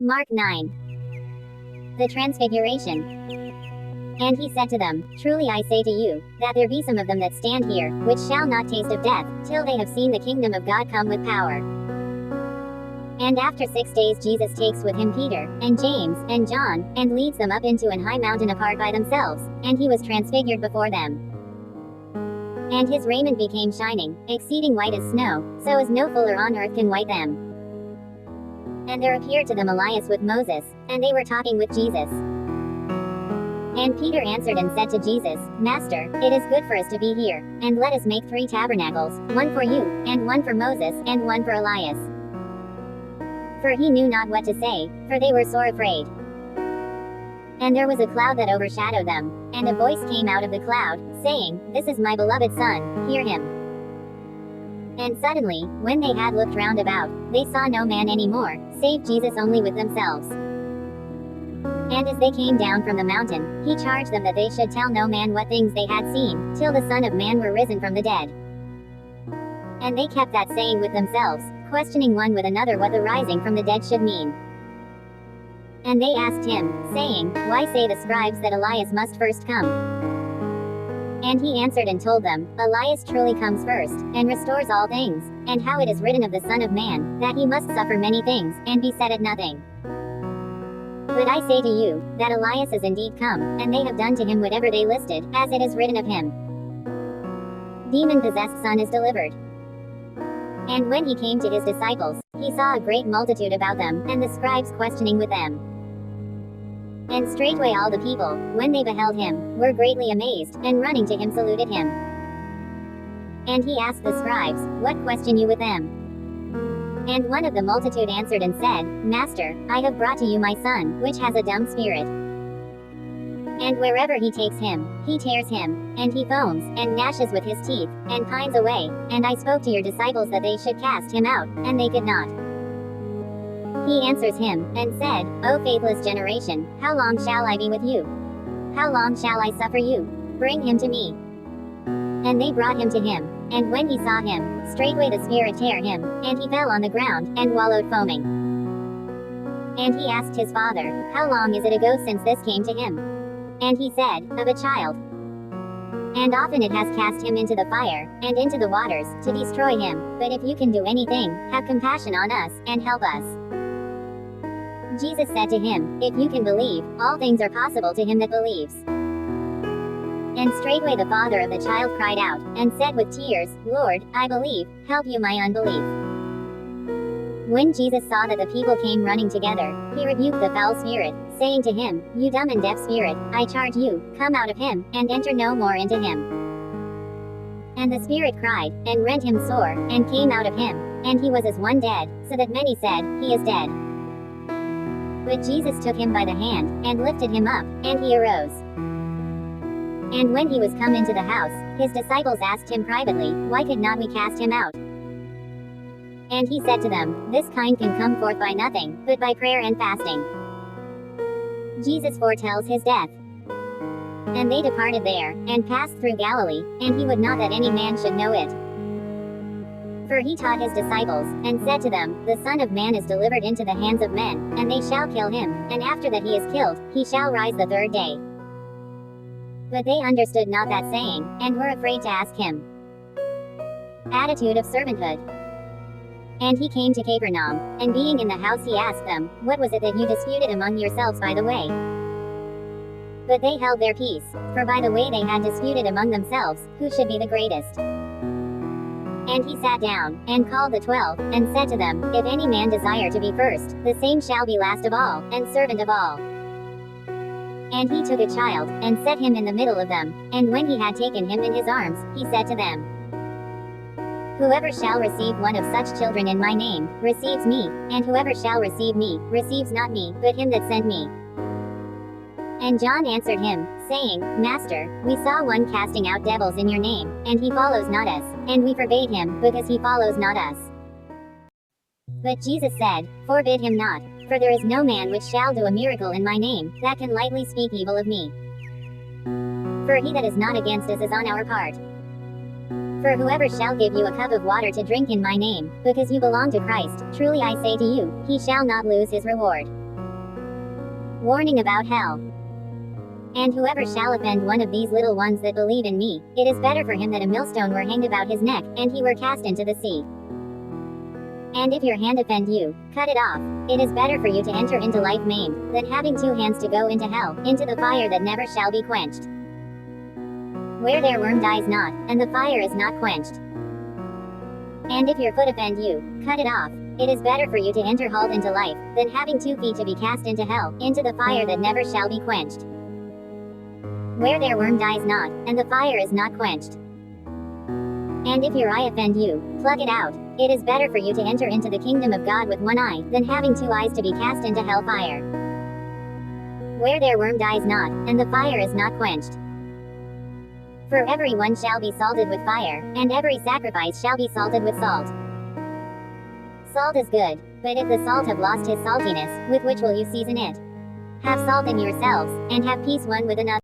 Mark 9. The Transfiguration. And he said to them, Truly I say to you, that there be some of them that stand here, which shall not taste of death, till they have seen the kingdom of God come with power. And after 6 days Jesus takes with him Peter, and James, and John, and leads them up into an high mountain apart by themselves, and he was transfigured before them. And his raiment became shining, exceeding white as snow, so as no fuller on earth can white them. And there appeared to them Elias with Moses, and they were talking with Jesus. And Peter answered and said to Jesus, Master, it is good for us to be here, and let us make 3 tabernacles, one for you, and one for Moses, and one for Elias. For he knew not what to say, for they were sore afraid. And there was a cloud that overshadowed them, and a voice came out of the cloud, saying, This is my beloved Son, hear him. And suddenly, when they had looked round about, they saw no man any more, save Jesus only with themselves. And as they came down from the mountain, he charged them that they should tell no man what things they had seen, till the Son of Man were risen from the dead. And they kept that saying with themselves, questioning one with another what the rising from the dead should mean. And they asked him, saying, Why say the scribes that Elias must first come? And he answered and told them, Elias truly comes first, and restores all things, and how it is written of the Son of Man, that he must suffer many things, and be set at nothing. But I say to you, that Elias is indeed come, and they have done to him whatever they listed, as it is written of him. Demon-possessed son is delivered. And when he came to his disciples, he saw a great multitude about them, and the scribes questioning with them. And straightway all the people, when they beheld him, were greatly amazed, and running to him saluted him. And he asked the scribes, What question you with them? And one of the multitude answered and said, Master, I have brought to you my son, which has a dumb spirit. And wherever he takes him, he tears him, and he foams, and gnashes with his teeth, and pines away, and I spoke to your disciples that they should cast him out, and they could not. He answers him, and said, O faithless generation, how long shall I be with you? How long shall I suffer you? Bring him to me. And they brought him to him, and when he saw him, straightway the spirit tear him, and he fell on the ground, and wallowed foaming. And he asked his father, How long is it ago since this came to him? And he said, Of a child. And often it has cast him into the fire, and into the waters, to destroy him, but if you can do anything, have compassion on us, and help us. Jesus said to him, If you can believe, all things are possible to him that believes. And straightway the father of the child cried out, and said with tears, Lord, I believe, help you my unbelief. When Jesus saw that the people came running together, he rebuked the foul spirit, saying to him, You dumb and deaf spirit, I charge you, come out of him, and enter no more into him. And the spirit cried, and rent him sore, and came out of him, and he was as one dead, so that many said, He is dead. But Jesus took him by the hand, and lifted him up, and he arose. And when he was come into the house, his disciples asked him privately, Why could not we cast him out? And he said to them, This kind can come forth by nothing, but by prayer and fasting. Jesus foretells his death. And they departed there, and passed through Galilee, and he would not that any man should know it. For he taught his disciples, and said to them, The Son of Man is delivered into the hands of men, and they shall kill him, and after that he is killed, he shall rise the 3rd day. But they understood not that saying, and were afraid to ask him. Attitude of servanthood. And he came to Capernaum, and being in the house he asked them, What was it that you disputed among yourselves by the way? But they held their peace, for by the way they had disputed among themselves, who should be the greatest. And he sat down, and called the 12, and said to them, If any man desire to be first, the same shall be last of all, and servant of all. And he took a child, and set him in the middle of them, and when he had taken him in his arms, he said to them, Whoever shall receive one of such children in my name, receives me, and whoever shall receive me, receives not me, but him that sent me. And John answered him, saying, Master, we saw one casting out devils in your name, and he follows not us, and we forbade him, because he follows not us. But Jesus said, Forbid him not, for there is no man which shall do a miracle in my name, that can lightly speak evil of me. For he that is not against us is on our part. For whoever shall give you a cup of water to drink in my name, because you belong to Christ, truly I say to you, he shall not lose his reward. Warning about hell. And whoever shall offend one of these little ones that believe in me, it is better for him that a millstone were hanged about his neck, and he were cast into the sea. And if your hand offend you, cut it off. It is better for you to enter into life maimed, than having two hands to go into hell, into the fire that never shall be quenched. Where their worm dies not, and the fire is not quenched. And if your foot offend you, cut it off. It is better for you to enter halt into life, than having 2 feet to be cast into hell, into the fire that never shall be quenched. Where their worm dies not, and the fire is not quenched. And if your eye offend you, pluck it out. It is better for you to enter into the kingdom of God with 1 eye, than having 2 eyes to be cast into hell fire. Where their worm dies not, and the fire is not quenched. For every one shall be salted with fire, and every sacrifice shall be salted with salt. Salt is good, but if the salt have lost his saltiness, with which will you season it? Have salt in yourselves, and have peace one with another.